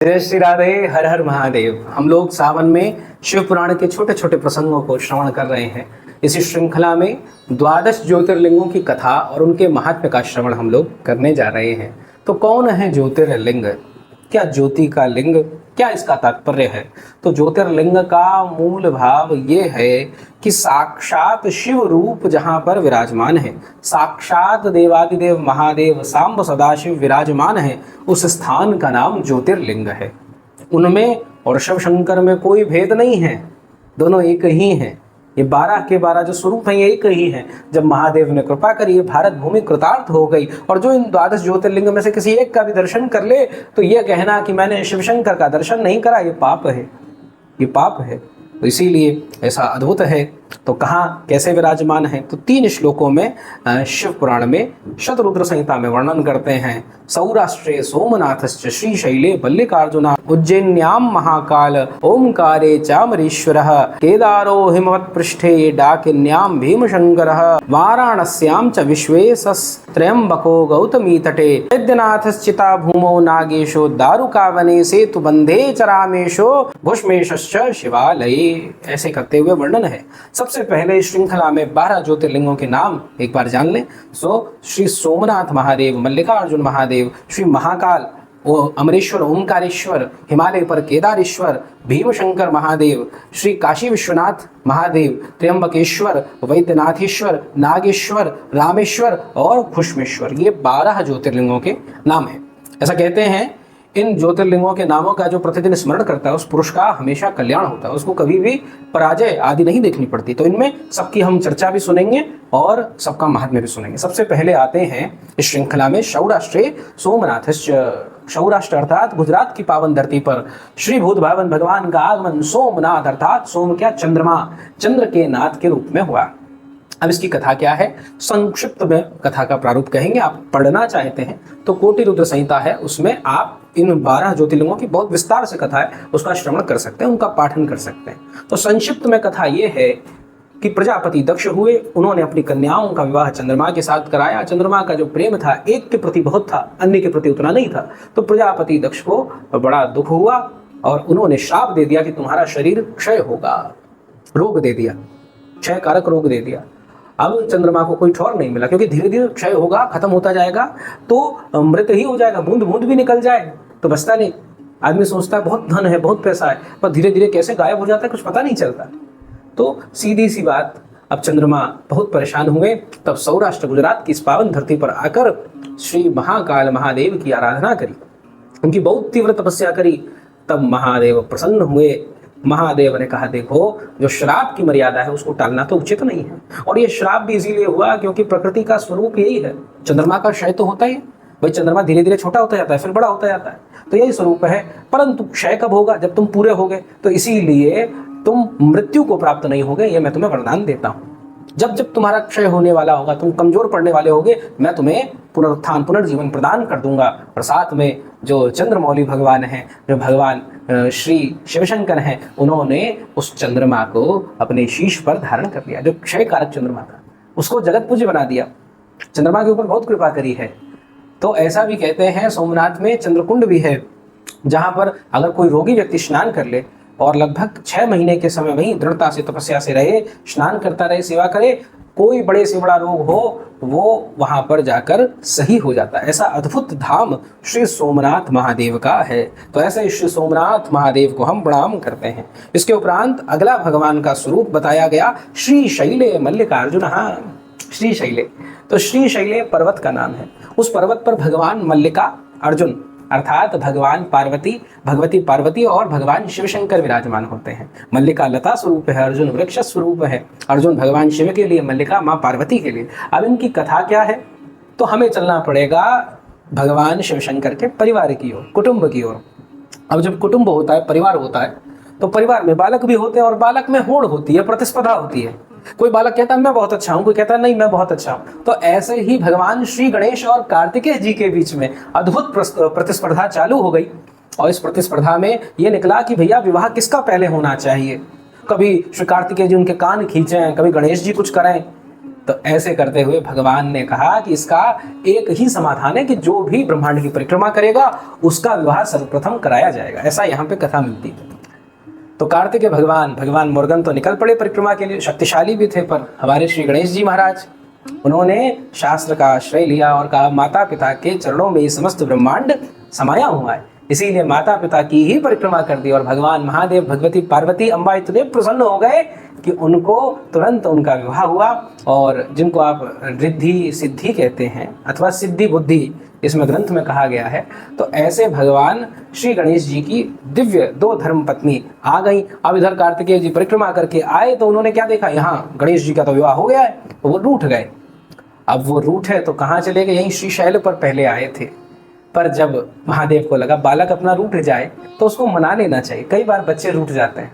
जय श्री राधे। हर हर महादेव। हम लोग सावन में शिव पुराण के छोटे छोटे प्रसंगों को श्रवण कर रहे हैं। इसी श्रृंखला में द्वादश ज्योतिर्लिंगों की कथा और उनके महात्म्य का श्रवण हम लोग करने जा रहे हैं। तो कौन है ज्योतिर्लिंग? क्या ज्योति का लिंग, क्या इसका तात्पर्य है? तो ज्योतिर्लिंग का मूल भाव ये है कि साक्षात शिव रूप जहाँ पर विराजमान है, साक्षात देवादिदेव महादेव सांब सदाशिव विराजमान है, उस स्थान का नाम ज्योतिर्लिंग है। उनमें और शिव शंकर में कोई भेद नहीं है, दोनों एक ही हैं। ये 12 के 12 जो स्वरूप हैं ये एक ही हैं। जब महादेव ने कृपा करी, भारत भूमि कृतार्थ हो गई, और जो इन द्वादश ज्योतिर्लिंग में से किसी एक का भी दर्शन कर ले तो ये कहना कि मैंने शिव शंकर का दर्शन नहीं करा, ये पाप है, ये पाप है। तो इसीलिए ऐसा अद्भुत है। तो कहाँ कैसे विराजमान है? तो 3 श्लोकों में शिव पुराण में शतरुद्र संहिता में वर्णन करते हैं। सौराष्ट्रे सोमनाथश्च श्रीशैले मल्लिकार्जुना उज्जैन्याम महाकाल ओंकारे चामरेश्वरः केदारो हिमवत्पृष्ठे डाकिन्याम भीमशंकरः वाराणस्यां च विश्वेशस्त्रयंबको गौतमी तटे वैद्यनाथश्चिता भूमौ नागेशो दारुकावने सेतुबंधे च रामेशो भुष्मेशश्च शिवालये। ऐसे करते हुए वर्णन है। सबसे पहले इस श्रृंखला में 12 ज्योतिर्लिंगों के नाम एक बार जान लें। श्री सोमनाथ महादेव, मल्लिकार्जुन महादेव, श्री महाकाल वो अमरेश्वर ओंकारेश्वर, हिमालय पर केदारेश्वर, भीमशंकर महादेव, श्री काशी विश्वनाथ महादेव, त्र्यंबकेश्वर, वैद्यनाथेश्वर, नागेश्वर, रामेश्वर और भुष्मेश्वर, ये 12 ज्योतिर्लिंगों के नाम हैं। ऐसा कहते हैं इन ज्योतिर्लिंगों के नामों का जो प्रतिदिन स्मरण करता है उस पुरुष का हमेशा कल्याण होता है, उसको कभी भी पराजय आदि नहीं देखनी पड़ती। तो इनमें सबकी हम चर्चा भी सुनेंगे और सबका महात्म्य भी सुनेंगे। सबसे पहले आते हैं इस श्रृंखला में सौराष्ट्रे सोमनाथश्च। सौराष्ट्र अर्थात गुजरात की पावन धरती पर श्री भूत भावन भगवान का आगमन सोमनाथ अर्थात सोम क्या, चंद्रमा, चंद्र के नाथ के रूप में हुआ। अब इसकी कथा क्या है, संक्षिप्त में कथा का प्रारूप कहेंगे। आप पढ़ना चाहते हैं तो कोटि रुद्र संहिता है, उसमें आप इन 12 ज्योतिर्लिंगों की बहुत विस्तार से कथा है, उसका श्रवण कर सकते हैं, उनका पाठन कर सकते हैं। तो संक्षिप्त में कथा ये है कि प्रजापति दक्ष हुए, उन्होंने अपनी कन्याओं का विवाह चंद्रमा के साथ कराया। चंद्रमा का जो प्रेम था एक के प्रति बहुत था, अन्य के प्रति उतना नहीं था। तो प्रजापति दक्ष को बड़ा दुख हुआ और उन्होंने श्राप दे दिया कि तुम्हारा शरीर क्षय होगा, रोग दे दिया, क्षय कारक रोग दे दिया। अब चंद्रमा को कोई ठौर नहीं मिला, क्योंकि धीरे धीरे क्षय होगा, खत्म होता जाएगा तो मृत ही हो जाएगा, बूंद बूंद भी निकल जाए तो बचता नहीं। आदमी सोचता है बहुत धन है, बहुत पैसा है, पर धीरे धीरे कैसे गायब हो जाता है कुछ पता नहीं चलता। तो सीधी सी बात, अब चंद्रमा बहुत परेशान हुए। तब सौराष्ट्र गुजरात की इस पावन धरती पर आकर श्री महाकाल महादेव की आराधना करी, उनकी बहुत तीव्र तपस्या करी। तब महादेव प्रसन्न हुए। महादेव ने कहा देखो, जो श्राप की मर्यादा है उसको टालना तो उचित नहीं है। और ये श्राप भी इसीलिए हुआ क्योंकि प्रकृति का स्वरूप यही है, चंद्रमा का क्षय तो होता ही है भाई, चंद्रमा धीरे धीरे छोटा होता जाता है फिर बड़ा होता जाता है, तो यही स्वरूप है। परंतु क्षय कब होगा? जब तुम पूरे होगे। तो इसीलिए तुम मृत्यु को प्राप्त नहीं होगे, ये मैं तुम्हें वरदान देता हूँ। जब जब तुम्हारा क्षय होने वाला होगा, तुम कमजोर पड़ने वाले होगे, मैं तुम्हें पुनरुत्थान पुनर्जीवन प्रदान कर दूंगा। और साथ में जो चंद्रमौली भगवान हैं, जो भगवान श्री शिवशंकर हैं, उन्होंने उस चंद्रमा को अपने शीश पर धारण कर लिया। जो क्षय कारक चंद्रमा था उसको जगत पूज्य बना दिया। चंद्रमा के ऊपर बहुत कृपा करी है। तो ऐसा भी कहते हैं सोमनाथ में चंद्रकुंड भी है, जहाँ पर अगर कोई रोगी व्यक्ति स्नान कर ले और लगभग 6 महीने के समय वहीं दृढ़ता से तपस्या से रहे, स्नान करता रहे, सेवा करे, कोई बड़े से बड़ा रोग हो वो वहां पर जाकर सही हो जाता है। ऐसा अद्भुत धाम श्री सोमनाथ महादेव का है। तो ऐसे श्री सोमनाथ महादेव को हम प्रणाम करते हैं। इसके उपरांत अगला भगवान का स्वरूप बताया गया, श्री शैले मल्लिकार्जुन। श्री शैले, तो श्री शैले पर्वत का नाम है। उस पर्वत पर भगवान मल्लिका अर्जुन अर्थात भगवान पार्वती, भगवती पार्वती और भगवान शिवशंकर विराजमान होते हैं। मल्लिका लता स्वरूप है, अर्जुन वृक्ष स्वरूप है। अर्जुन भगवान शिव के लिए, मल्लिका माँ पार्वती के लिए। अब इनकी कथा क्या है? तो हमें चलना पड़ेगा भगवान शिवशंकर के परिवार की ओर, कुटुंब की ओर। अब जब कुटुंब होता है, परिवार होता है, तो परिवार में बालक भी होते हैं और बालक में होड़ होती है, प्रतिस्पर्धा होती है। कोई बालक कहता है मैं बहुत अच्छा हूं, कोई कहता है नहीं मैं बहुत अच्छा हूं। तो ऐसे ही भगवान श्री गणेश और कार्तिकेय जी के बीच में अद्भुत प्रतिस्पर्धा चालू हो गई। और इस प्रतिस्पर्धा में ये निकला कि भैया विवाह किसका पहले होना चाहिए। कभी श्री कार्तिकेय जी उनके कान खींचें, कभी गणेश जी कुछ करें। तो ऐसे करते हुए भगवान ने कहा कि इसका एक ही समाधान है कि जो भी ब्रह्मांड की परिक्रमा करेगा उसका विवाह सर्वप्रथम कराया जाएगा। ऐसा यहाँ पे कथा मिलती है। तो कार्तिकेय भगवान मुर्गन तो निकल पड़े परिक्रमा के लिए, शक्तिशाली भी थे, पर हमारे श्री गणेश जी महाराज उन्होंने शास्त्र का आश्रय लिया और कहा माता पिता के चरणों में ये समस्त ब्रह्मांड समाया हुआ है, इसीलिए माता पिता की ही परिक्रमा कर दी। और भगवान महादेव, भगवती पार्वती, अम्बा इतने प्रसन्न हो गए कि उनको तुरंत उनका विवाह हुआ। और जिनको आप रिद्धि सिद्धि कहते हैं अथवा सिद्धि बुद्धि इसमें ग्रंथ में कहा गया है, तो ऐसे भगवान श्री गणेश जी की दिव्य 2 धर्म पत्नी आ गई। अब इधर कार्तिकेय जी परिक्रमा करके आए तो उन्होंने क्या देखा, यहाँ गणेश जी का तो विवाह हो गया है, तो वो रूठ गए। अब वो रूठे तो कहाँ चले गए, यहीं श्रीशैल पर पहले आए थे। पर जब महादेव को लगा बालक अपना रूठ जाए तो उसको मना लेना चाहिए। कई बार बच्चे रूठ जाते हैं,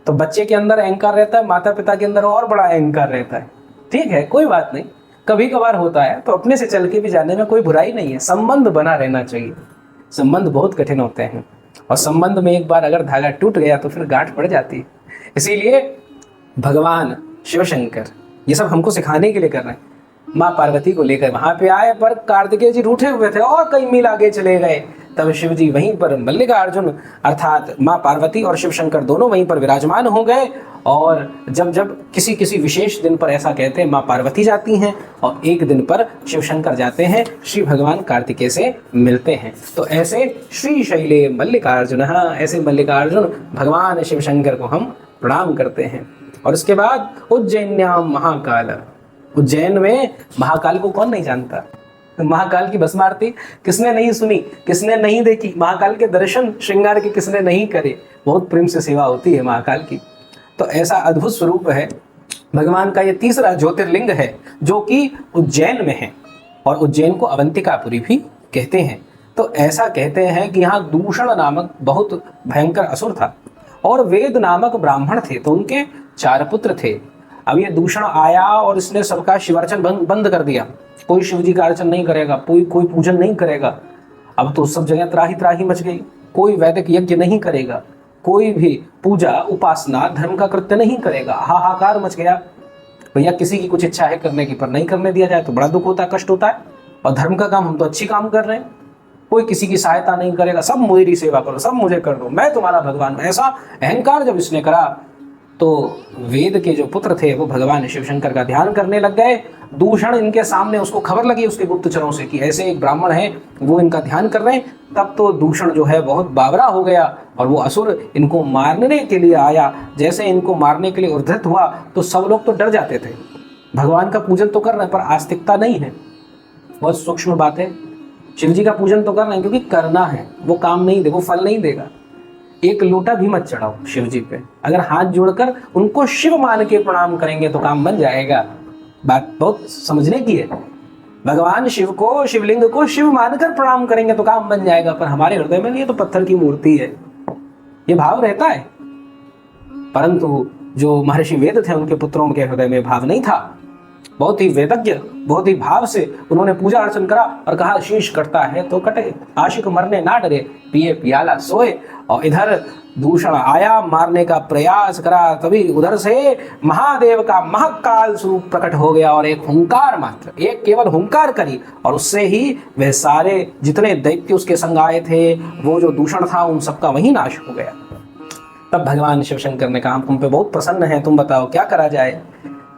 तो बच्चे के अंदर अहंकार रहता है, माता पिता के अंदर और बड़ा अहंकार रहता है। ठीक है, कोई बात नहीं, कभी कभार होता है, तो अपने से चल के भी जाने में कोई बुराई नहीं है। संबंध बना रहना चाहिए। संबंध बहुत कठिन होते हैं और संबंध में एक बार अगर धागा टूट गया तो फिर गांठ पड़ जाती है। इसीलिए भगवान शिव शंकर ये सब हमको सिखाने के लिए कर रहे हैं। माँ पार्वती को लेकर वहां पे आए, पर कार्तिकेय जी रूठे हुए थे और कई मील आगे चले गए। तब शिव जी वहीं पर मल्लिकार्जुन अर्थात माँ पार्वती और शिव शंकर दोनों वहीं पर विराजमान हो गए। और जब किसी किसी विशेष दिन पर ऐसा कहते हैं माँ पार्वती जाती हैं और एक दिन पर शिव शंकर जाते हैं, श्री भगवान कार्तिकेय से मिलते हैं। तो ऐसे श्री शैले मल्लिकार्जुन, ऐसे मल्लिकार्जुन भगवान शिव शंकर को हम प्रणाम करते हैं। और उसके बाद उज्जैन्याम महाकाल, उज्जैन में महाकाल को कौन नहीं जानता। महाकाल की भस्म आरती किसने नहीं सुनी, किसने नहीं देखी, महाकाल के दर्शन श्रृंगार के किसने नहीं करे। बहुत प्रेम से सेवा होती है महाकाल की। तो ऐसा अद्भुत स्वरूप है भगवान का। ये तीसरा ज्योतिर्लिंग है जो कि उज्जैन में है, और उज्जैन को अवंतिकापुरी भी कहते हैं। तो ऐसा कहते हैं कि यहाँ दूषण नामक बहुत भयंकर असुर था और वेद नामक ब्राह्मण थे, तो उनके 4 पुत्र थे। अब ये दूषण आया और इसने सबका शिवार्चन बंद कर दिया। कोई शिव जी का अर्चन नहीं करेगा, कोई पूजन नहीं करेगा। अब तो सब जगह त्राही मच गई। कोई वैदिक यज्ञ नहीं करेगा, कोई भी पूजा उपासना धर्म का कृत्य नहीं करेगा। हाहाकार मच गया। भैया किसी की कुछ इच्छा है करने की, पर नहीं करने दिया जाए तो बड़ा दुख होता है, कष्ट होता है। और धर्म का काम हम तो अच्छी काम कर रहे हैं, कोई किसी की सहायता नहीं करेगा। सब मेरी सेवा करो, सब मुझे कर दो, मैं तुम्हारा भगवान। ऐसा अहंकार जब इसने करा तो वेद के जो पुत्र थे वो भगवान शिव शंकर का ध्यान करने लग गए। दूषण इनके सामने, उसको खबर लगी उसके गुप्तचरों से कि ऐसे एक ब्राह्मण है वो इनका ध्यान कर रहे हैं। तब तो दूषण जो है बहुत बावरा हो गया और वो असुर इनको मारने के लिए आया। जैसे इनको मारने के लिए उद्धत हुआ तो सब लोग तो डर जाते थे। भगवान का पूजन तो कर रहे हैं पर आस्तिकता नहीं है। बहुत सूक्ष्म बात है। शिव जी का पूजन तो कर रहे हैं क्योंकि करना है, वो काम नहीं दे, वो फल नहीं देगा। एक लोटा भी मत चढ़ाओ शिव जी पे। अगर हाथ जोड़कर उनको शिव मान के प्रणाम करेंगे तो काम बन जाएगा। बात बहुत समझने की है। भगवान शिव को, शिवलिंग को शिव मानकर प्रणाम करेंगे तो काम बन जाएगा। पर हमारे हृदय में ये तो पत्थर की मूर्ति है, ये भाव रहता है। परंतु जो महर्षि वेद थे उनके पुत्रों के हृदय में भाव नहीं था। बहुत ही वेदज्ञ, बहुत ही भाव से उन्होंने पूजा अर्चन करा और कहा शीश कटता है तो कटे, आशिक मरने ना डरे, पिए पियाला सोए। और इधर दूषण आया, मारने का प्रयास करा, तभी उधर से महादेव का महाकाल स्वरूप प्रकट हो गया और एक हुंकार मात्र, एक केवल हुंकार करी और उससे ही वह सारे जितने दैत्य उसके संग आए थे, वो जो दूषण था उन सबका वही नाश हो गया। तब भगवान शिव शंकर ने कहा तुम पे बहुत प्रसन्न है, तुम बताओ क्या करा जाए।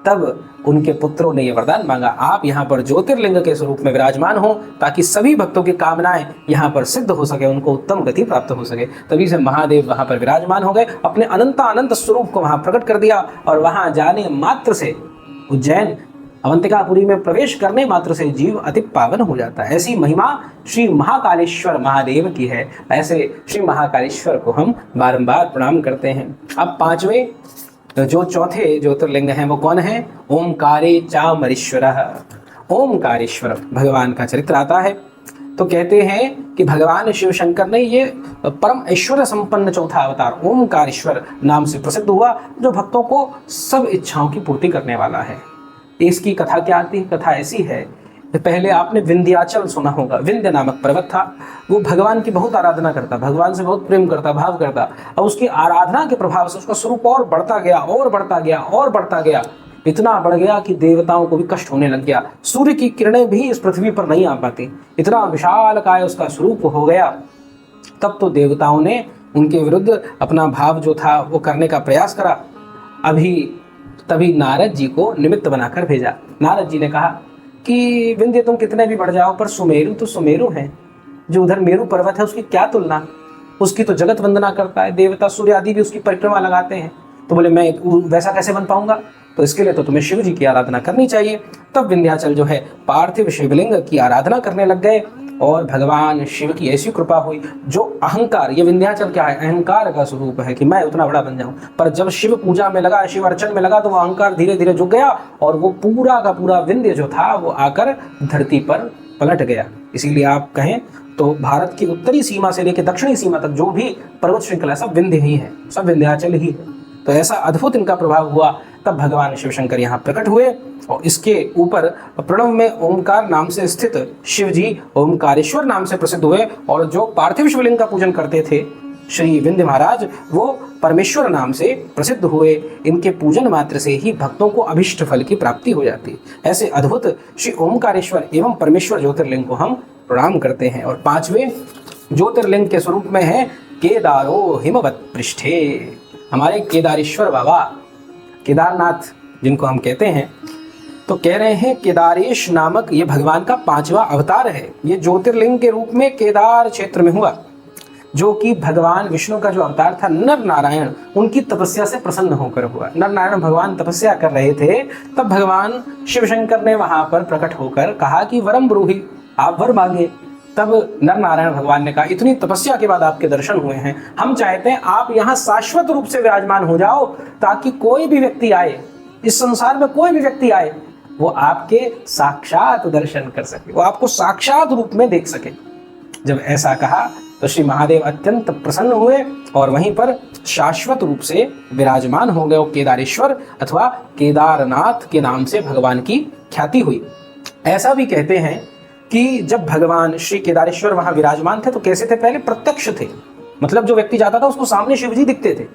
तब उनके पुत्रों ने ये वरदान मांगा, आप यहाँ पर ज्योतिर्लिंग के स्वरूप में विराजमान हो ताकि सभी भक्तों की कामनाएं यहाँ पर सिद्ध हो सके, उनको उत्तम गति प्राप्त हो सके। तभी से महादेव वहाँ पर विराजमान हो गए, अपने अनंत स्वरूप को वहाँ प्रकट कर दिया। और वहाँ जाने मात्र से, उज्जैन अवंतिकापुरी में प्रवेश करने मात्र से जीव अति पावन हो जाता है। ऐसी महिमा श्री महाकालेश्वर महादेव की है। ऐसे श्री महाकालेश्वर को हम बारंबार प्रणाम करते हैं। अब 5वें जो चौथे ज्योतिर्लिंग हैं वो कौन है? ओमकारे चामरीश्वर। ओमकारेश्वर भगवान का चरित्र आता है। तो कहते हैं कि भगवान शिव शंकर ने ये परम ऐश्वर्य संपन्न चौथा अवतार ओमकारेश्वर नाम से प्रसिद्ध हुआ, जो भक्तों को सब इच्छाओं की पूर्ति करने वाला है। इसकी कथा क्या आती है? कथा ऐसी है, पहले आपने विंध्याचल सुना होगा। विंध्य नामक पर्वत था, वो भगवान की बहुत आराधना करता, भगवान से बहुत प्रेम करता, भाव करता। और उसकी आराधना के प्रभाव से उसका स्वरूप और बढ़ता गया और बढ़ता गया और बढ़ता गया। इतना बढ़ गया कि देवताओं को भी कष्ट होने लग गया। सूर्य की किरणें भी इस पृथ्वी पर नहीं आ पाती, इतना विशाल काय उसका स्वरूप हो गया। तब तो देवताओं ने उनके विरुद्ध अपना भाव जो था वो करने का प्रयास करा। तभी नारद जी को निमित्त बनाकर भेजा। नारद जी ने कहा कि विंध्य तुम कितने भी बढ़ जाओ, पर सुमेरु तो सुमेरु है, जो उधर मेरु पर्वत है उसकी क्या तुलना, उसकी तो जगत वंदना करता है, देवता सूर्य आदि भी उसकी परिक्रमा लगाते हैं। तो बोले मैं वैसा कैसे बन पाऊंगा, तो इसके लिए तो तुम्हें शिव जी की आराधना करनी चाहिए। तब विंध्याचल जो है पार्थिव शिवलिंग की आराधना करने लग गए और भगवान शिव की ऐसी कृपा हुई, जो अहंकार, ये विंध्याचल क्या है, अहंकार का स्वरूप है कि मैं उतना बड़ा बन जाऊं। पर जब शिव पूजा में लगा, शिव अर्चन में लगा, तो वो अहंकार धीरे धीरे झुक गया और वो पूरा का पूरा विंध्य जो था वो आकर धरती पर पलट गया। इसीलिए आप कहें तो भारत की उत्तरी सीमा से लेकर दक्षिणी सीमा तक जो भी पर्वत श्रृंखला सब विंध्य ही है, सब विंध्याचल ही है। तो ऐसा अद्भुत इनका प्रभाव हुआ। तब भगवान शिव शंकर यहाँ प्रकट हुए और इसके ऊपर प्रणव में ओमकार नाम से स्थित शिव जी ओमकारेश्वर नाम से प्रसिद्ध हुए, और जो पार्थिव शिवलिंग का पूजन करते थे श्री विंध्य महाराज, वो परमेश्वर नाम से प्रसिद्ध हुए। इनके पूजन मात्र से ही भक्तों को अभिष्ट फल की प्राप्ति हो जाती है। ऐसे अद्भुत श्री ओमकारेश्वर एवं परमेश्वर ज्योतिर्लिंग को हम प्रणाम करते हैं। और 5वें ज्योतिर्लिंग के स्वरूप में है केदारो हिमवत पृष्ठे। हमारे केदारेश्वर बाबा, केदारनाथ जिनको हम कहते हैं, तो कह रहे हैं केदारेश नामक ये भगवान का 5वां अवतार है। ये ज्योतिर्लिंग के रूप में केदार क्षेत्र में हुआ, जो कि भगवान विष्णु का जो अवतार था नर नारायण, उनकी तपस्या से प्रसन्न होकर हुआ। नर नारायण भगवान तपस्या कर रहे थे, तब भगवान शिव शंकर ने वहां पर प्रकट होकर कहा कि वरम ब्रूहि, आप वर मांगे। तब नर नारायण भगवान ने कहा इतनी तपस्या के बाद आपके दर्शन हुए हैं, हम चाहते हैं आप यहाँ शाश्वत रूप से विराजमान हो जाओ, ताकि कोई भी व्यक्ति आए, इस संसार में कोई भी व्यक्ति आए, वो आपके साक्षात दर्शन कर सके, वो आपको साक्षात रूप में देख सके। जब ऐसा कहा तो श्री महादेव अत्यंत प्रसन्न हुए और वहीं पर शाश्वत रूप से विराजमान हो गए। केदारेश्वर अथवा केदारनाथ के नाम से भगवान की ख्याति हुई। ऐसा भी कहते हैं कि जब भगवान श्री केदारेश्वर वहां विराजमान थे तो कैसे थे, पहले प्रत्यक्ष थे, मतलब जो व्यक्ति जाता था उसको सामने शिव जी दिखते थे।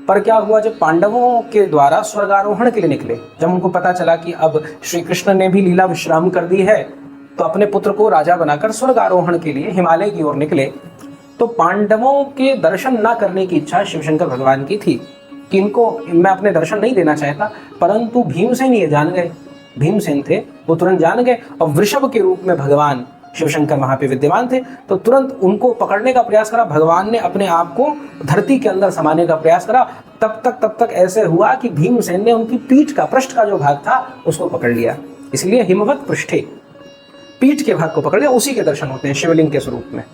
पर क्या हुआ, जब पांडवों के द्वारा स्वर्गारोहण के लिए निकले, जब उनको पता चला कि अब श्री कृष्ण ने भी लीला विश्राम कर दी है, तो अपने पुत्र को राजा बनाकर स्वर्गारोहण के लिए हिमालय की ओर निकले। तो पांडवों के दर्शन न करने की इच्छा शिवशंकर भगवान की थी कि इनको मैं अपने दर्शन नहीं देना चाहता, परंतु भीमसेन ये जान गए, भीमसेन थे वो तुरंत जान गए और वृषभ के रूप में भगवान शिवशंकर वहां पे विद्यमान थे। तो तुरंत उनको पकड़ने का प्रयास करा, भगवान ने अपने आप को धरती के अंदर समाने का प्रयास करा। तब तक ऐसे हुआ कि भीमसेन ने उनकी पीठ का, पृष्ठ का जो भाग था उसको पकड़ लिया, इसलिए हिमवत पृष्ठे, पीठ के भाग को पकड़ लिया। उसी के दर्शन होते हैं शिवलिंग के स्वरूप में।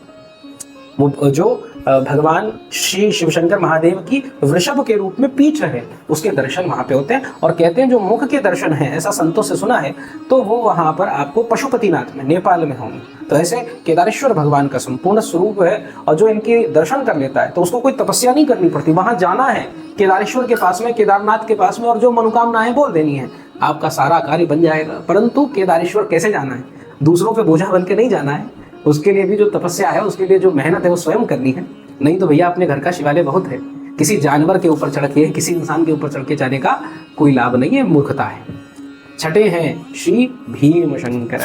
वो जो भगवान श्री शिवशंकर महादेव की वृषभ के रूप में पीठ है, उसके दर्शन वहां पे होते हैं। और कहते हैं जो मुख के दर्शन हैं, ऐसा संतों से सुना है, तो वो वहां पर आपको पशुपतिनाथ में, नेपाल में होंगे। तो ऐसे केदारेश्वर भगवान का संपूर्ण स्वरूप है, और जो इनके दर्शन कर लेता है तो उसको कोई तपस्या नहीं करनी पड़ती, वहां जाना है केदारेश्वर के पास में, केदारनाथ के पास में, और जो मनोकामनाएं बोल देनी है, आपका सारा कार्य बन जाएगा। परंतु केदारेश्वर कैसे जाना है, दूसरों पे बोझा बन के नहीं जाना है, उसके लिए भी जो तपस्या है, उसके लिए जो मेहनत है वो स्वयं करनी है। नहीं तो भैया अपने घर का शिवालय बहुत है, किसी जानवर के ऊपर चढ़ के, किसी इंसान के ऊपर चढ़ के जाने का कोई लाभ नहीं है, मूर्खता है। छठे हैं श्री भीम शंकर,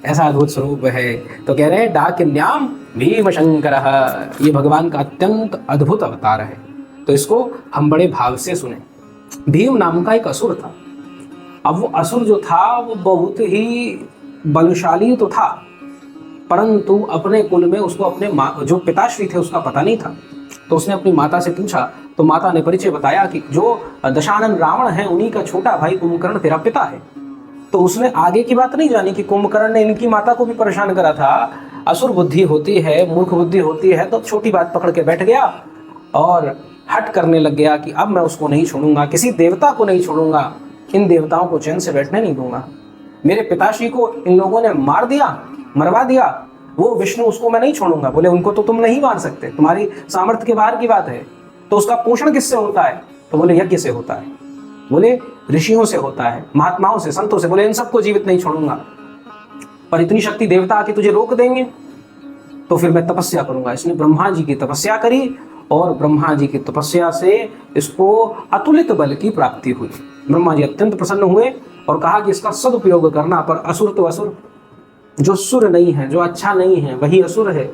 ऐसा अद्भुत स्वरूप है। तो कह रहे हैं डाकिन्याम भीम शंकर, ये भगवान का अत्यंत अद्भुत अवतार है। तो इसको हम बड़े भाव से सुने। भीम नाम का एक असुर था। अब वो असुर जो था वो बहुत ही बलशाली तो था, परंतु अपने कुल में उसको अपने जो पिताश्री थे उसका पता नहीं था। तो उसने अपनी माता से पूछा, तो माता ने परिचय बताया कि जो दशानन रावण है उन्हीं का छोटा भाई कुंभकर्ण तेरा पिता है। तो उसने आगे की बात नहीं जानी कि कुंभकर्ण ने इनकी माता को भी परेशान करा था। असुर बुद्धि होती है, मूर्ख बुद्धि होती है, तो छोटी बात पकड़ के बैठ गया और हट करने लग गया कि अब मैं उसको नहीं छोड़ूंगा, किसी देवता को नहीं छोड़ूंगा, इन देवताओं को चैन से बैठने नहीं दूंगा। मेरे पिताश्री को इन लोगों ने मार दिया, मरवा दिया, वो विष्णु, उसको मैं नहीं छोड़ूंगा। बोले उनको तो तुम नहीं मार सकते, तुम्हारी सामर्थ्य के बाहर की बात है। तो उसका पोषण किससे होता है? तो बोले यज्ञ से होता है, बोले ऋषियों से होता है, महात्माओं से, संतों से। बोले इन सबको जीवित नहीं छोड़ूंगा, पर इतनी शक्ति देवता आके तुझे रोक देंगे तो फिर मैं तपस्या करूंगा। इसने ब्रह्मा जी की तपस्या करी और ब्रह्मा जी की तपस्या से इसको अतुलित बल की प्राप्ति हुई। ब्रह्मा जी अत्यंत प्रसन्न हुए और कहा कि इसका सदुपयोग करना, पर असुर तो असुर, जो सुर नहीं है, जो अच्छा नहीं है, वही असुर है।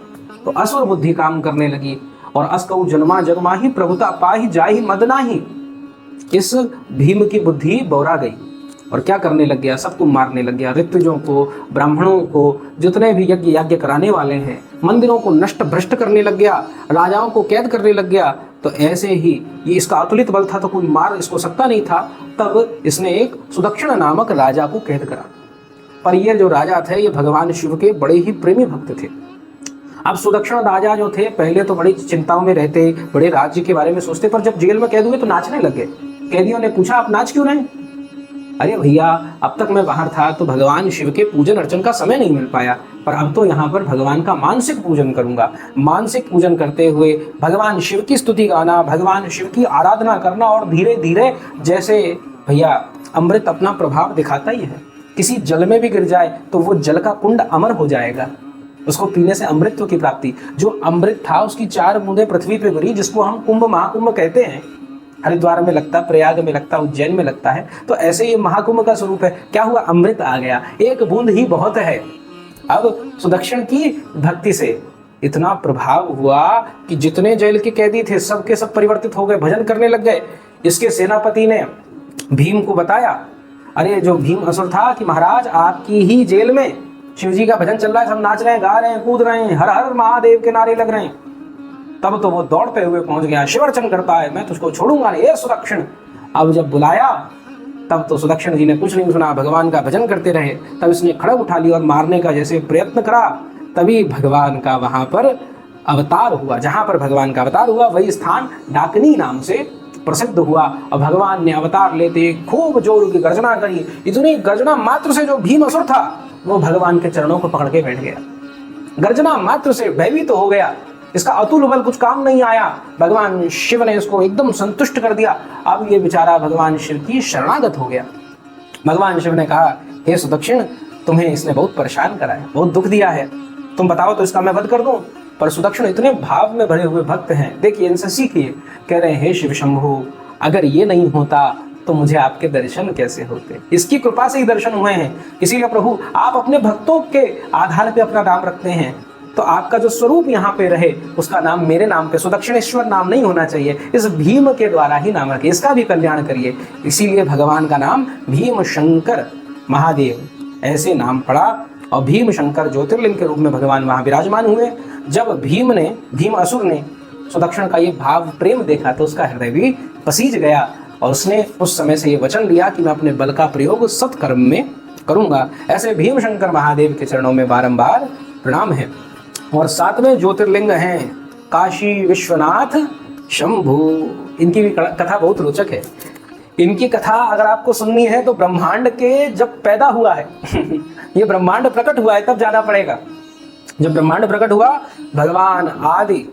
तो असुर बुद्धि काम करने लगी और अस्कौ जन्मा जगमा ही प्रभुता पाही जाहि मद नाही। इस भीम की बुद्धि बौरा गई और क्या करने लग गया, सबको मारने लग गया, ऋत्विजों को, ब्राह्मणों को, जितने भी यज्ञ कराने वाले हैं, मंदिरों को नष्ट भ्रष्ट करने लग गया, राजाओं को कैद करने लग गया। तो ऐसे ही ये इसका अतुलित बल था, तो कोई मार इसको सकता नहीं था। तब इसने एक सुदक्षिण नामक राजा को कैद करा। पर ये जो राजा थे ये भगवान शिव के बड़े ही प्रेमी भक्त थे। अब सुदक्षिण राजा जो थे पहले तो बड़ी चिंताओं में रहते, बड़े राज्य के बारे में सोचते, पर जब जेल में कैद हुए तो नाचने लगे। कैदियों ने पूछा आप नाच क्यों रहे? अरे भैया, अब तक मैं बाहर था तो भगवान शिव के पूजन अर्चन का समय नहीं मिल पाया, पर अब तो यहाँ पर भगवान का मानसिक पूजन करूंगा। मानसिक पूजन करते हुए भगवान शिव की स्तुति गाना, भगवान शिव की आराधना करना, और धीरे धीरे जैसे भैया अमृत अपना प्रभाव दिखाता ही है, किसी जल में भी गिर जाए तो वो जल का कुंड अमर हो जाएगा, उसको पीने से अमृतत्व की प्राप्ति। जो अमृत था उसकी 4 बूंदें पृथ्वी पे गिरी, जिसको हम कुंभ महाकुंभ कहते हैं। हरिद्वार में लगता, प्रयाग में लगता, उज्जैन में लगता है। तो ऐसे ही महाकुंभ का स्वरूप है। क्या हुआ, अमृत आ गया, एक बूंद ही बहुत है। अब सुदक्षिण की भक्ति से इतना प्रभाव हुआ कि जितने जेल के कैदी थे सब के सब परिवर्तित हो गए, भजन करने लग गए। इसके सेनापति ने भीम को बताया, अरे जो भीम असुर था, कि महाराज आपकी ही जेल में शिव जी का भजन चल रहा है, सब नाच रहे हैं, गा रहे हैं, कूद रहे हैं, हर हर महादेव के नारे लग रहे हैं। तब तो वो दौड़ते हुए पहुंच गया, शिवर्चन करता है, मैं तुझको छोड़ूंगा नहीं, ये सुदक्षिण। अब जब बुलाया तब तो सुदक्षिण जी ने कुछ नहीं सुना, भगवान का भजन करते रहे। तब इसने खड़ग उठा लिया और मारने का जैसे प्रयत्न करा, तभी भगवान का वहां पर अवतार हुआ। जहां पर भगवान का अवतार हुआ वही स्थान डाकनी नाम से प्रसिद्ध हुआ। और भगवान ने अवतार लेते खूब जोर की गर्जना करी। इतनी गर्जना मात्र से जो भीम असुर था वो भगवान के चरणों को पकड़ के बैठ गया। गर्जना मात्र से भयभीत तो हो गया, इसका अतुल बल कुछ काम नहीं आया। भगवान शिव ने इसको एकदम संतुष्ट कर दिया। अब ये बेचारा भगवान शिव की शरणागत हो गया। भगवान शिव ने कहा, हे सुदक्षिण, तुम्हें इसने बहुत परेशान करा है, बहुत दुख दिया है, तुम बताओ तो इसका मैं वध कर दूं। पर सुदक्षिण इतने भाव में भरे हुए भक्त हैं, देखिए इनसे सीखिए। कह रहे हैं, हे शिव शंभु, अगर ये नहीं होता तो मुझे आपके दर्शन कैसे होते? इसकी कृपा से ही दर्शन हुए हैं। इसीलिए प्रभु आप अपने भक्तों के आधार पे अपना नाम रखते हैं, तो आपका जो स्वरूप यहाँ पे रहे उसका नाम मेरे नाम पे सुदक्षिणेश्वर नाम नहीं होना चाहिए, इस भीम के द्वारा ही नाम रखिए, इसका भी कल्याण करिए। इसीलिए भगवान का नाम भीम शंकर महादेव ऐसे नाम पड़ा। और भीम शंकर ज्योतिर्लिंग के रूप में भगवान वहाँ विराजमान हुए। जब भीम असुर ने सुदक्षिण का ये भाव प्रेम देखा तो उसका हृदय भी पसीज गया और उसने उस समय से ये वचन लिया कि मैं अपने बल का प्रयोग सत्कर्म में करूंगा। ऐसे भीम शंकर महादेव के चरणों में बारंबार प्रणाम है। और 7वें ज्योतिर्लिंग हैं काशी विश्वनाथ शंभु। इनकी भी कथा बहुत रोचक है। इनकी कथा अगर आपको सुननी है तो ब्रह्मांड के जब पैदा हुआ है ये ब्रह्मांड प्रकट हुआ है तब जाना पड़ेगा। जब ब्रह्मांड प्रकट हुआ, भगवान आदि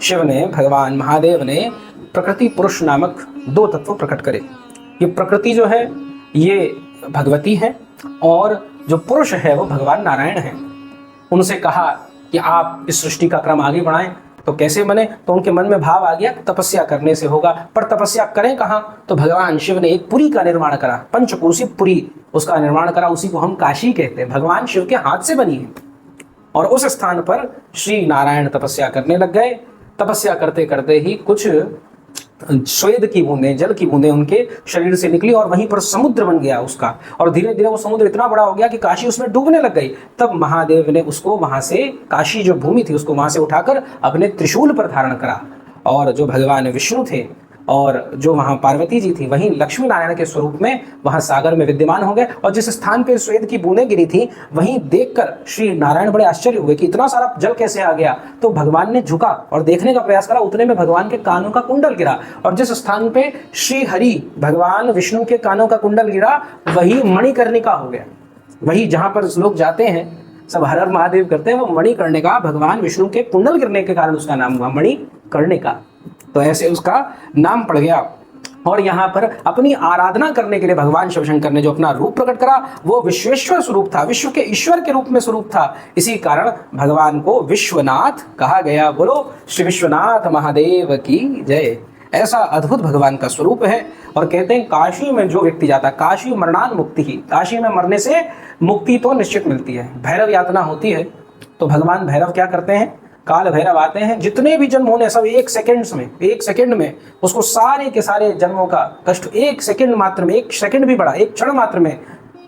शिव ने, भगवान महादेव ने प्रकृति पुरुष नामक 2 तत्व प्रकट करे। ये प्रकृति जो है ये भगवती है और जो पुरुष है वो भगवान नारायण है। उनसे कहा कि आप इस सृष्टि का क्रम आगे बढ़ाएं। तो कैसे बने? तो उनके मन में भाव आ गया तपस्या करने से होगा। पर तपस्या करें कहाँ? तो भगवान शिव ने एक पुरी का निर्माण करा, पंचकोशी पुरी उसका निर्माण करा। उसी को हम काशी कहते हैं, भगवान शिव के हाथ से बनी है। और उस स्थान पर श्री नारायण तपस्या करने लग गए। तपस्या करते करते ही कुछ स्वेद की बूंदें, जल की बूंदें उनके शरीर से निकली और वहीं पर समुद्र बन गया उसका। और धीरे धीरे वो समुद्र इतना बड़ा हो गया कि काशी उसमें डूबने लग गई। तब महादेव ने उसको वहां से, काशी जो भूमि थी उसको वहां से उठाकर अपने त्रिशूल पर धारण करा। और जो भगवान विष्णु थे और जो वहाँ पार्वती जी थी वहीं लक्ष्मी नारायण के स्वरूप में वहाँ सागर में विद्यमान हो गए। और जिस स्थान पर श्वेत की बूंदें गिरी थी वहीं देखकर श्री नारायण बड़े आश्चर्य हुए कि इतना सारा जल कैसे आ गया। तो भगवान ने झुका और देखने का प्रयास करा। उतने में भगवान के कानों का कुंडल गिरा और जिस स्थान पे श्री हरि भगवान विष्णु के कानों का कुंडल गिरा वही मणिकर्णिका हो गया। वही जहाँ पर लोग जाते हैं सब हर हर महादेव करते हैं, वो मणिकर्णिका भगवान विष्णु के कुंडल गिरने के कारण उसका नाम हुआ मणिकर्णिका। तो ऐसे उसका नाम पड़ गया। और यहाँ पर अपनी आराधना करने के लिए भगवान शिवशंकर ने जो अपना रूप प्रकट करा वो विश्वेश्वर स्वरूप था, विश्व के ईश्वर के रूप में स्वरूप था। इसी कारण भगवान को विश्वनाथ कहा गया। बोलो श्री विश्वनाथ महादेव की जय। ऐसा अद्भुत भगवान का स्वरूप है। और कहते हैं काशी में जो व्यक्ति जाता है, काशी मरणान मुक्ति ही, काशी में मरने से मुक्ति तो निश्चित मिलती है। भैरव यातना होती है तो भगवान भैरव क्या करते हैं, काल भैरव आते हैं, जितने भी जन्म होने सब एक सेकंड में उसको सारे के सारे जन्मों का कष्ट एक सेकंड मात्र में, एक सेकंड भी बड़ा, एक क्षण मात्र में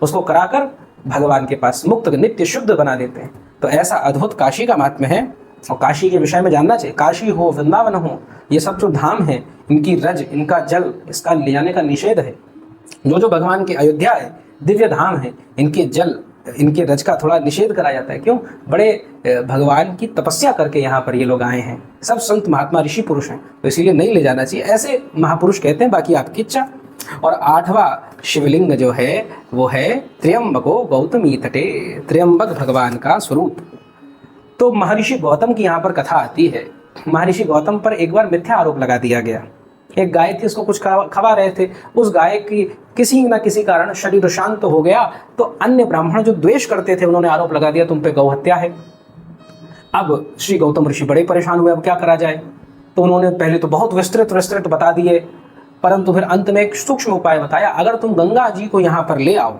उसको कराकर भगवान के पास मुक्त नित्य शुद्ध बना देते हैं। तो ऐसा अद्भुत काशी का महात्म्य है और काशी के विषय में जानना चाहिए। काशी हो, वृंदावन हो, ये सब जो धाम है, इनकी रज, इनका जल, इसका ले जाने का निषेध है। जो भगवान की अयोध्या है, दिव्य धाम है, इनके जल, इनके रज का थोड़ा निषेध करा जाता है। क्यों? बड़े भगवान की तपस्या करके यहाँ पर ये लोग आए हैं, सब संत महात्मा ऋषि पुरुष हैं, तो इसीलिए नहीं ले जाना चाहिए, ऐसे महापुरुष कहते हैं। बाकी आपकी इच्छा। और 8वां शिवलिंग जो है वो है त्र्यंबको गौतमी तटे, त्र्यंबक भगवान का स्वरूप। तो महर्षि गौतम की यहाँ पर कथा आती है। महर्षि गौतम पर एक बार मिथ्या आरोप लगा दिया गया। एक गाय थी, उसको कुछ खवा रहे थे, उस गाय की किसी न किसी कारण शरीर शांत हो गया, तो अन्य ब्राह्मण जो द्वेष करते थे उन्होंने आरोप लगा दिया तुम पे गौहत्या है। अब श्री गौतम ऋषि बड़े परेशान हुए, अब क्या करा जाए। तो उन्होंने पहले तो बहुत विस्तृत बता दिए, परंतु फिर अंत में एक सूक्ष्म उपाय बताया। अगर तुम गंगा जी को यहाँ पर ले आओ,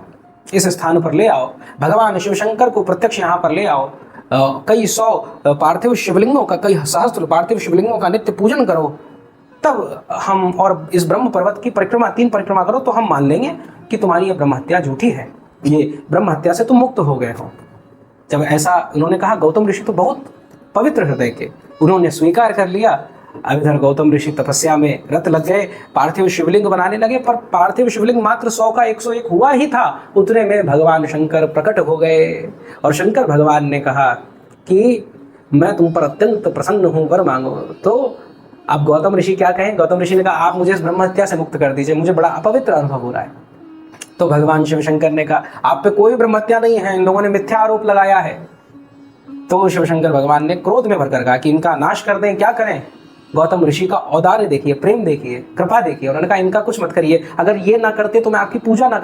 इस स्थान पर ले आओ, भगवान शिव शंकर को प्रत्यक्ष यहाँ पर ले आओ, कई 100 पार्थिव शिवलिंगों का, कई सहस्त्र पार्थिव शिवलिंगों का नित्य पूजन करो, तब हम, और इस ब्रह्म पर्वत की परिक्रमा 3 परिक्रमा करो, तो हम मान लेंगे कि तुम्हारी ये ब्रह्म हत्या झूठी है, ये ब्रह्म हत्या से तुम मुक्त हो गए हो। जब ऐसा उन्होंने कहा, गौतम ऋषि तो बहुत पवित्र हृदय के, उन्होंने स्वीकार कर लिया। अब इधर गौतम ऋषि तपस्या में रत लग गए, पार्थिव शिवलिंग बनाने लगे, पर पार्थिव शिवलिंग मात्र 100 का 101 हुआ ही था, उतने में भगवान शंकर प्रकट हो गए। और शंकर भगवान ने कहा कि मैं तुम पर अत्यंत प्रसन्न हूँ, वर मांगो। तो अब गौतम ऋषि क्या कहें? गौतम ऋषि ने कहा आप मुझे इस ब्रह्म हत्या से मुक्त कर दीजिए, मुझे बड़ा अपवित्र अनुभव हो रहा है। तो भगवान शिव शंकर ने कहा आप पे कोई ब्रह्म हत्या नहीं है, इन लोगों ने मिथ्या आरोप लगाया है। तो शिव शंकर भगवान ने क्रोध में भरकर कहा कि इनका नाश कर दें, क्या करें। गौतम ऋषि का औदार्य देखिए, प्रेम देखिए, कृपा देखिए। उन्होंने कहा इनका कुछ मत करिए, अगर ये ना करते तो मैं आपकी पूजा ना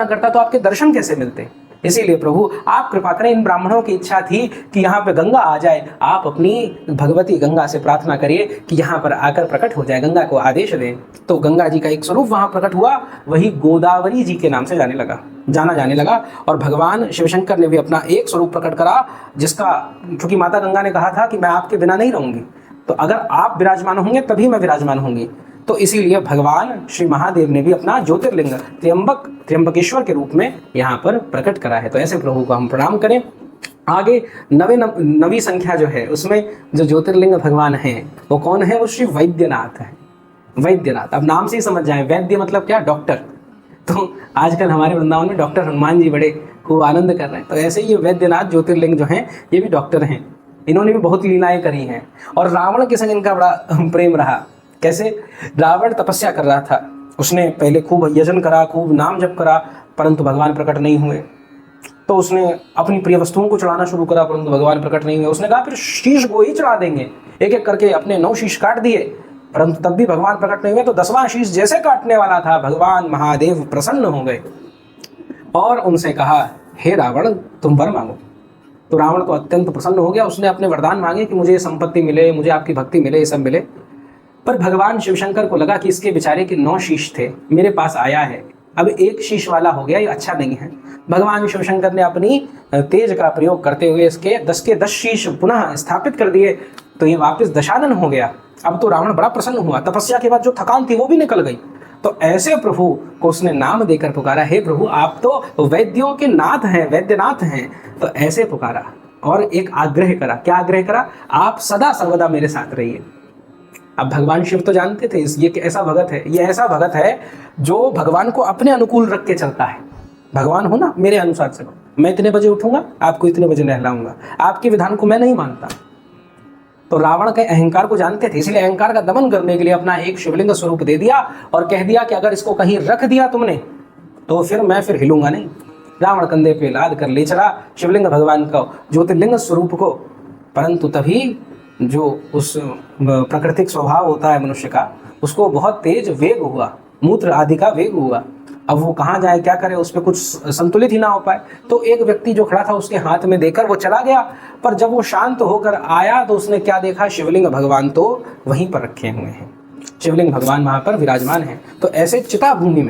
करता तो आपके दर्शन कैसे मिलते। इसीलिए प्रभु आप कृपा करें, इन ब्राह्मणों की इच्छा थी कि यहाँ पे गंगा आ जाए, आप अपनी भगवती गंगा से प्रार्थना करिए कि यहाँ पर आकर प्रकट हो जाए, गंगा को आदेश दें। तो गंगा जी का एक स्वरूप वहाँ प्रकट हुआ, वही गोदावरी जी के नाम से जाना जाने लगा। और भगवान शिवशंकर ने भी अपना एक स्वरूप प्रकट करा, जिसका, क्योंकि माता गंगा ने कहा था कि मैं आपके बिना नहीं रहूंगी, तो अगर आप विराजमान होंगे तभी मैं विराजमान होंगी। तो इसीलिए भगवान श्री महादेव ने भी अपना ज्योतिर्लिंग त्र्यंबकेश्वर के रूप में यहाँ पर प्रकट करा है। तो ऐसे प्रभु को हम प्रणाम करें। आगे नवी संख्या जो है, उसमें जो ज्योतिर्लिंग भगवान है वो कौन है? वो श्री वैद्यनाथ है। वैद्यनाथ, अब नाम से ही समझ जाए, वैद्य मतलब क्या? डॉक्टर। तो आजकल हमारे वृंदावन में डॉक्टर हनुमान जी बड़े खूब आनंद कर रहे हैं। तो ऐसे ही वैद्यनाथ ज्योतिर्लिंग जो हैं ये भी डॉक्टर हैं, इन्होंने भी बहुत लीलाएं करी हैं। और रावण के संग इनका बड़ा प्रेम रहा। कैसे? रावण तपस्या कर रहा था, उसने पहले खूब यजन करा, खूब नाम जप करा, परंतु भगवान प्रकट नहीं हुए। तो उसने अपनी प्रिय वस्तुओं को चढ़ाना शुरू करा, परंतु भगवान प्रकट नहीं हुए। उसने कहा फिर शीश को ही चढ़ा देंगे, एक एक करके अपने 9 शीश काट दिए, परंतु तब भी भगवान प्रकट नहीं हुए। तो 10वां शीश जैसे काटने वाला था, भगवान महादेव प्रसन्न हो गए और उनसे कहा हे रावण तुम वर मांगो। तो रावण तो अत्यंत प्रसन्न हो गया, उसने अपने वरदान मांगे कि मुझे संपत्ति मिले, मुझे आपकी भक्ति मिले, ये सब मिले। पर भगवान शिवशंकर को लगा कि इसके बेचारे के 9 शीश थे, मेरे पास आया है, अब 1 शीश वाला हो गया, ये अच्छा नहीं है। भगवान शिवशंकर ने अपनी तेज का प्रयोग करते हुए इसके 10 के 10 शीश पुनः स्थापित कर दिए, तो ये वापस दशानन हो गया। अब तो रावण बड़ा प्रसन्न हुआ, तपस्या के बाद जो थकान थी वो भी निकल गई। तो ऐसे प्रभु को उसने नाम देकर पुकारा, हे प्रभु आप तो वैद्यों के नाथ हैं, वैद्यनाथ हैं। तो ऐसे पुकारा और एक आग्रह करा। क्या आग्रह करा? आप सदा सर्वदा मेरे साथ रहिए। अब भगवान शिव तो जानते थे ये ऐसा भगत है, ये ऐसा भगत है जो भगवान को अपने अनुकूल रख के चलता है। भगवान हो ना, मेरे अनुसार चलो, मैं इतने बजे उठूंगा, आपको इतने बजे नहलाऊंगा, आपके विधान को मैं नहीं मानता। तो रावण के अहंकार को जानते थे, इसलिए अहंकार का दमन करने के लिए अपना एक शिवलिंग स्वरूप दे दिया और कह दिया कि अगर इसको कहीं रख दिया तुमने तो फिर हिलूंगा नहीं। रावण कंधे पे लाद कर ले चला शिवलिंग भगवान का ज्योतिर्लिंग स्वरूप को, परंतु तभी जो उस प्राकृतिक स्वभाव होता है मनुष्य का, उसको बहुत तेज वेग हुआ, मूत्र आदि का वेग हुआ। अब वो कहाँ जाए, क्या करे, उस पर कुछ संतुलित ही ना हो पाए। तो एक व्यक्ति जो खड़ा था उसके हाथ में देकर वो चला गया, पर जब वो शांत होकर आया तो उसने क्या देखा? शिवलिंग भगवान तो वहीं पर रखे हुए हैं। शिवलिंग भगवान वहाँ पर विराजमान है। तो ऐसे चिता भूमि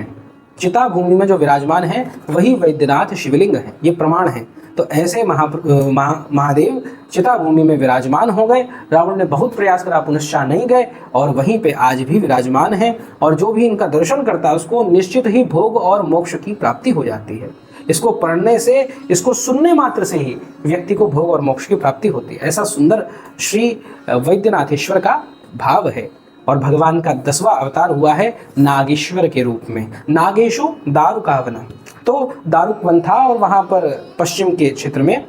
में जो विराजमान है वही वैद्यनाथ शिवलिंग है, ये प्रमाण है। तो ऐसे महादेव चिता भूमि में विराजमान हो गए। रावण ने बहुत प्रयास करा, पुनश्चा नहीं गए, और वहीं पे आज भी विराजमान है। और जो भी इनका दर्शन करता है उसको निश्चित ही भोग और मोक्ष की प्राप्ति हो जाती है। इसको पढ़ने से, इसको सुनने मात्र से ही व्यक्ति को भोग और मोक्ष की प्राप्ति होती है। ऐसा सुंदर श्री वैद्यनाथेश्वर का भाव है। और भगवान का 10वां अवतार हुआ है नागेश्वर के रूप में। नागेशु दारुकावनम, तो दारुक वन था और वहाँ पर पश्चिम के क्षेत्र में,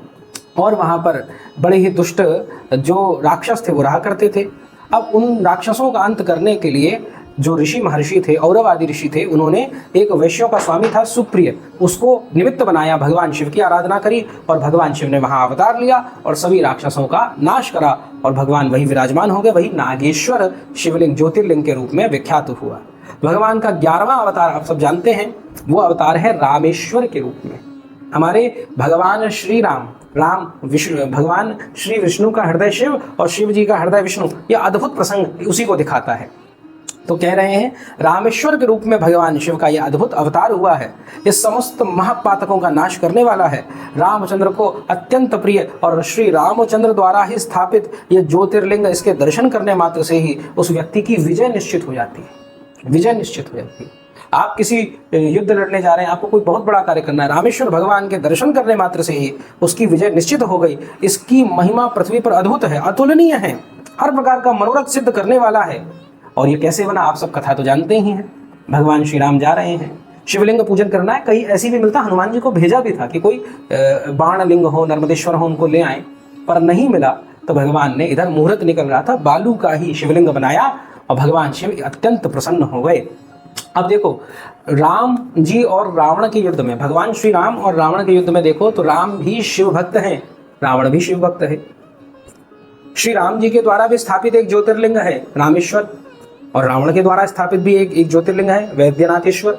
और वहाँ पर बड़े ही दुष्ट जो राक्षस थे वो रहा करते थे। अब उन राक्षसों का अंत करने के लिए जो ऋषि महर्षि थे, औरव आदि ऋषि थे, उन्होंने एक वैश्यों का स्वामी था सुप्रिय, उसको निमित्त बनाया, भगवान शिव की आराधना करी और भगवान शिव ने वहाँ अवतार लिया और सभी राक्षसों का नाश करा और भगवान वही विराजमान हो गए। वही नागेश्वर शिवलिंग ज्योतिर्लिंग के रूप में विख्यात हुआ। भगवान का 11वां अवतार आप सब जानते हैं, वो अवतार है रामेश्वर के रूप में। हमारे भगवान श्री भगवान श्री विष्णु का हृदय शिव और शिव जी का हृदय विष्णु, यह अद्भुत प्रसंग उसी को दिखाता है। तो कह रहे हैं रामेश्वर के रूप में भगवान शिव का यह अद्भुत अवतार हुआ है। इस समस्त महापातकों का नाश करने वाला है। रामचंद्र को अत्यंत प्रिय और श्री रामचंद्र द्वारा ही स्थापित यह ज्योतिर्लिंग, इसके दर्शन करने मात्र से ही उस व्यक्ति की विजय निश्चित हो जाती है। विजय निश्चित हो जाती है। आप किसी युद्ध लड़ने जा रहे हैं, आपको कोई बहुत बड़ा कार्य करना है, रामेश्वर भगवान के दर्शन करने मात्र से ही उसकी विजय निश्चित हो गई। इसकी महिमा पृथ्वी पर अद्भुत है, अतुलनीय है, हर प्रकार का मनोरथ सिद्ध करने वाला है। और ये कैसे बना, आप सब कथा तो जानते ही हैं। भगवान श्री राम जा रहे हैं, शिवलिंग का पूजन करना है। कहीं ऐसी भी मिलता, हनुमान जी को भेजा भी था कि कोई बाण लिंग हो, नर्मदेश्वर हो, उनको ले आए, पर नहीं मिला। तो भगवान ने, इधर मुहूर्त निकल रहा था, बालू का ही शिवलिंग बनाया और भगवान शिव अत्यंत प्रसन्न हो गए। अब देखो, राम जी और रावण के युद्ध में, भगवान श्री राम और रावण के युद्ध में देखो तो राम भी शिव भक्त हैं, रावण भी शिव भक्त है। श्री राम जी के द्वारा भी स्थापित एक ज्योतिर्लिंग है रामेश्वर, और रावण के द्वारा स्थापित भी एक ज्योतिर्लिंग है वैद्यनाथेश्वर।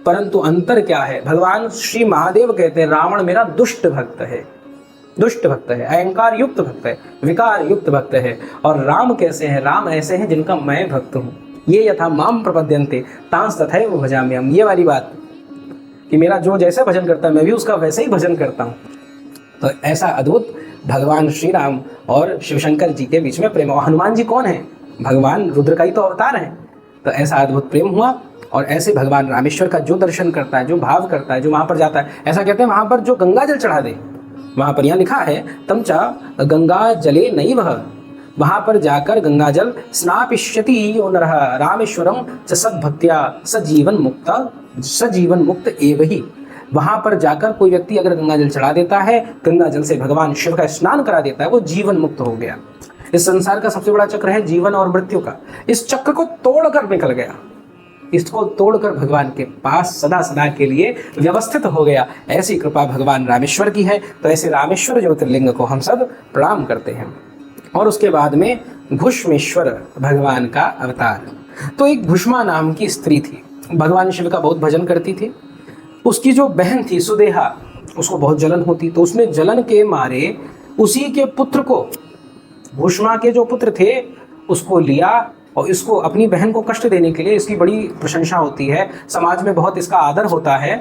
परंतु अंतर क्या है? भगवान श्री महादेव कहते हैं रावण मेरा दुष्ट भक्त है, दुष्ट भक्त है, अहंकार युक्त भक्त है, विकार युक्त भक्त है। और राम कैसे हैं? राम ऐसे हैं जिनका मैं भक्त हूँ। ये यथा माम प्रपद्यन्ते तांस तथैव भजामि हम, ये वाली बात कि मेरा जो जैसे भजन करता है मैं भी उसका वैसे ही भजन करता हूँ। तो ऐसा अद्भुत भगवान श्री राम और शिवशंकर जी के बीच में प्रेम। और हनुमान जी कौन है? भगवान रुद्र का ही तो अवतार है। तो ऐसा अद्भुत प्रेम हुआ। और ऐसे भगवान रामेश्वर का जो दर्शन करता है, जो भाव करता है, जो वहाँ पर जाता है, ऐसा कहते हैं वहाँ पर जो गंगा जल चढ़ा दे, वहाँ पर यहाँ लिखा है तमचा गंगा जले नैव, वहाँ पर जाकर गंगा जल स्नापिष्यति यो नरः रामेश्वरम च सद्भक्त्या सजीवन मुक्त एव ही। वहाँ पर जाकर कोई व्यक्ति अगर गंगा जल चढ़ा देता है, गंगा जल से भगवान शिव का स्नान करा देता है, वो जीवन मुक्त हो गया। इस संसार का सबसे बड़ा चक्र है जीवन और मृत्यु का। इस चक्र को तोड़कर निकल गया, इसको तोड़कर भगवान के पास सदा सदा के लिए व्यवस्थित हो गया। ऐसी कृपा भगवान रामेश्वर की है। तो ऐसे रामेश्वर ज्योतिर्लिंग को हम सब प्रणाम करते हैं। और उसके बाद में घुष्मेश्वर भगवान का अवतार। तो एक घुष्मा नाम की स्त्री थी, भगवान शिव का बहुत भजन करती थी। उसकी जो बहन थी सुदेहा, उसको बहुत जलन होती, तो उसने जलन के मारे उसी के पुत्र को, घुष्मा के जो पुत्र थे, उसको लिया और इसको अपनी बहन को कष्ट देने के लिए, इसकी बड़ी प्रशंसा होती है, समाज में बहुत इसका आदर होता है,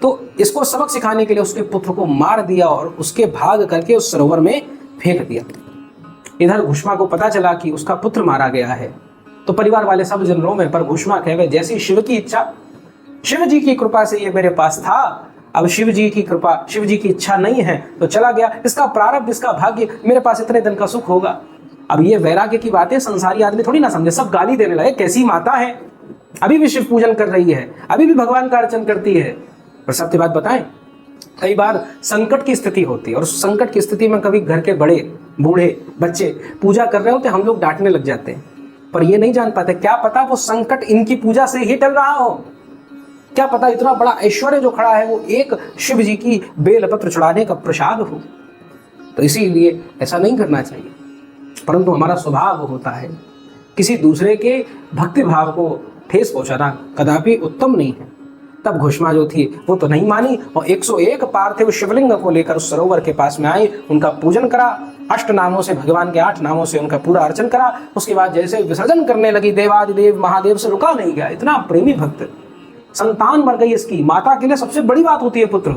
तो इसको सबक सिखाने के लिए उसके पुत्र को मार दिया और उसके भाग करके उस सरोवर में फेंक दिया। इधर घुष्मा को पता चला कि उसका पुत्र मारा गया है, तो परिवार वाले सब जन रोए, पर घुष्मा कहे जैसी शिव की इच्छा, शिव जी की कृपा से ये मेरे पास था, अब शिव जी की कृपा, शिव जी की इच्छा नहीं है तो चला गया, इसका प्रारब्ध, इसका भाग्य, मेरे पास इतने दिन का सुख होगा। अब ये वैराग्य की बातें संसारी आदमी थोड़ी ना समझे, सब गाली देने लगे, कैसी माता है, अभी भी शिव पूजन कर रही है, अभी भी भगवान का अर्चन करती है। और सत्य बात बताएं, कई बार संकट की स्थिति होती है और उस संकट की स्थिति में कभी घर के बड़े बूढ़े बच्चे पूजा कर रहे होते, हम लोग डांटने लग जाते हैं, पर ये नहीं जान पाते क्या पता वो संकट इनकी पूजा से ही टल रहा हो, क्या पता इतना बड़ा ऐश्वर्य जो खड़ा है वो एक शिव जी की बेलपत्र चढ़ाने का प्रसाद हो। तो इसीलिए ऐसा नहीं करना चाहिए, परंतु हमारा स्वभाव होता है किसी दूसरे के भक्ति भाव को ठेस पहुंचाना कदापि उत्तम नहीं है। तब घुष्मा जो थी वो तो नहीं मानी और 101 पार्थिव शिवलिंग को लेकर उस सरोवर के पास में आई, उनका पूजन करा अष्ट नामों से, भगवान के 8 नामों से उनका पूरा अर्चन करा। उसके बाद जैसे विसर्जन करने लगी, देवादिदेव महादेव से रुका नहीं गया। इतना प्रेमी भक्त, संतान मर गई इसकी, माता के लिए सबसे बड़ी बात होती है पुत्र,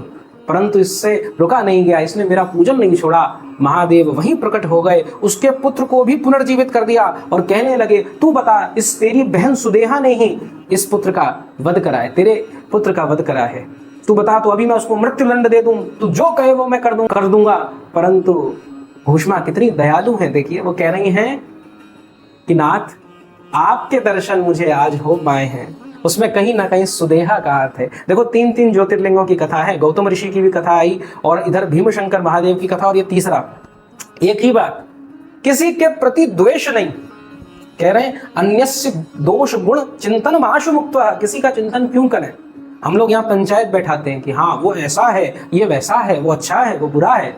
परंतु इससे रुका नहीं गया, इसने मेरा पूजन नहीं छोड़ा। महादेव वहीं प्रकट हो गए, उसके पुत्र को भी पुनर्जीवित कर दिया और कहने लगे, तू बता, इस तेरी बहन सुदेहा ने ही इस पुत्र का वध करा है, तेरे पुत्र का वध करा है, तू बता, तो अभी मैं उसको मृत्युदंड दे दूं, तू जो कहे वो मैं कर दूंगा। परंतु भूष्मा कितनी दयालु है, देखिए वो कह रही हैं कि नाथ, आपके दर्शन मुझे आज हो पाए हैं। उसमें कहीं ना कहीं सुदेहा का अर्थ है। देखो 3 ज्योतिर्लिंगों की कथा है, गौतम ऋषि की भी कथा आई और इधर भीमशंकर महादेव की कथा, और ये तीसरा। एक ही बात, किसी के प्रति द्वेष नहीं, कह रहे हैं अन्यस्य दोष गुण चिंतन माशु मुक्त्वा, किसी का चिंतन क्यों करें। हम लोग यहाँ पंचायत बैठाते हैं कि हाँ वो ऐसा है, ये वैसा है, वो अच्छा है, वो बुरा है।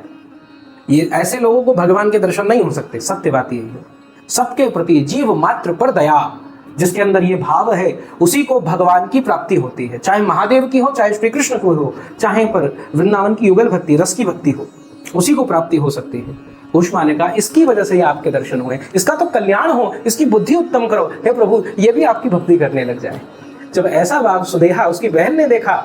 ये ऐसे लोगों को भगवान के दर्शन नहीं हो सकते। सत्य बात यही है, सबके प्रति जीव मात्र पर दया, जिसके अंदर ये भाव है उसी को भगवान की प्राप्ति होती है। चाहे महादेव की हो, चाहे श्री कृष्ण को हो, चाहे पर वृंदावन की युगल भक्ति, रस की भक्ति हो, उसी को प्राप्ति हो सकती है। भूष्मा ने कहा, इसकी वजह से ये आपके दर्शन हुए, इसका तो कल्याण हो, इसकी बुद्धि उत्तम करो, हे प्रभु ये भी आपकी भक्ति करने लग जाए। जब ऐसा भाव सुदेहा उसकी बहन ने देखा,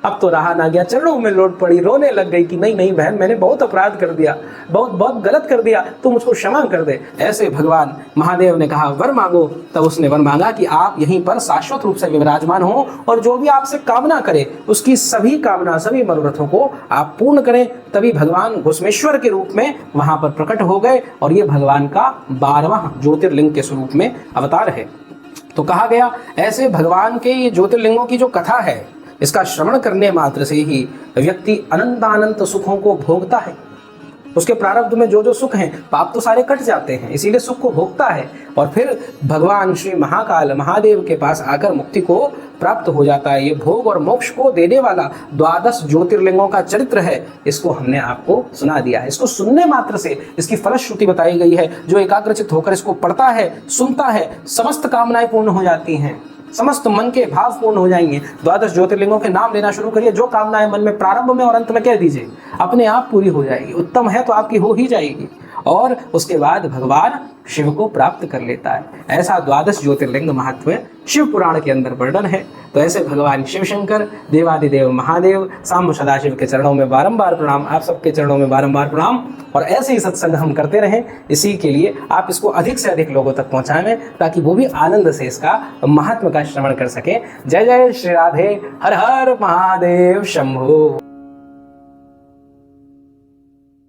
अब तो रहा ना गया, चरणों में लौट पड़ी, रोने लग गई कि नहीं नहीं बहन, मैंने बहुत अपराध कर दिया, बहुत गलत कर दिया, तू मुझको क्षमा कर दे। ऐसे भगवान महादेव ने कहा, वर मांगो। तब उसने वर मांगा कि आप यहीं पर शाश्वत रूप से विराजमान हो और जो भी आपसे कामना करे उसकी सभी कामना, सभी मनोरथों को आप पूर्ण करें। तभी भगवान घुसमेश्वर के रूप में वहां पर प्रकट हो गए और ये भगवान का 12वां ज्योतिर्लिंग के स्वरूप में अवतार है। तो कहा गया, ऐसे भगवान के ये ज्योतिर्लिंगों की जो कथा है, इसका श्रवण करने मात्र से ही व्यक्ति अनंत सुखों को भोगता है। उसके प्रारब्ध में जो जो सुख हैं, पाप तो सारे कट जाते हैं, इसीलिए सुख को भोगता है और फिर भगवान श्री महाकाल महादेव के पास आकर मुक्ति को प्राप्त हो जाता है। ये भोग और मोक्ष को देने वाला 12 ज्योतिर्लिंगों का चरित्र है, इसको हमने आपको सुना दिया है। इसको सुनने मात्र से इसकी फलश्रुति बताई गई है। जो एकाग्रचित होकर इसको पढ़ता है, सुनता है, समस्त कामनाएं पूर्ण हो जाती हैं, समस्त मन के भाव पूर्ण हो जाएंगे। 12 ज्योतिर्लिंगों के नाम लेना शुरू करिए, जो कामनाएं मन में प्रारंभ में और अंत में कह दीजिए, अपने आप पूरी हो जाएगी। उत्तम है तो आपकी हो ही जाएगी और उसके बाद भगवान शिव को प्राप्त कर लेता है। ऐसा 12 ज्योतिर्लिंग महत्व शिव पुराण के अंदर वर्णन है। तो ऐसे भगवान शिव शंकर, देवादिदेव महादेव, सांब सदाशिव के चरणों में बारंबार प्रणाम, आप सबके चरणों में बारंबार प्रणाम। और ऐसे ही सत्संग हम करते रहें, इसी के लिए आप इसको अधिक से अधिक लोगों तक पहुंचाएं ताकि वो भी आनंद से इसका महत्व का श्रवण कर सकें। जय जय श्री राधे, हर हर महादेव शंभो।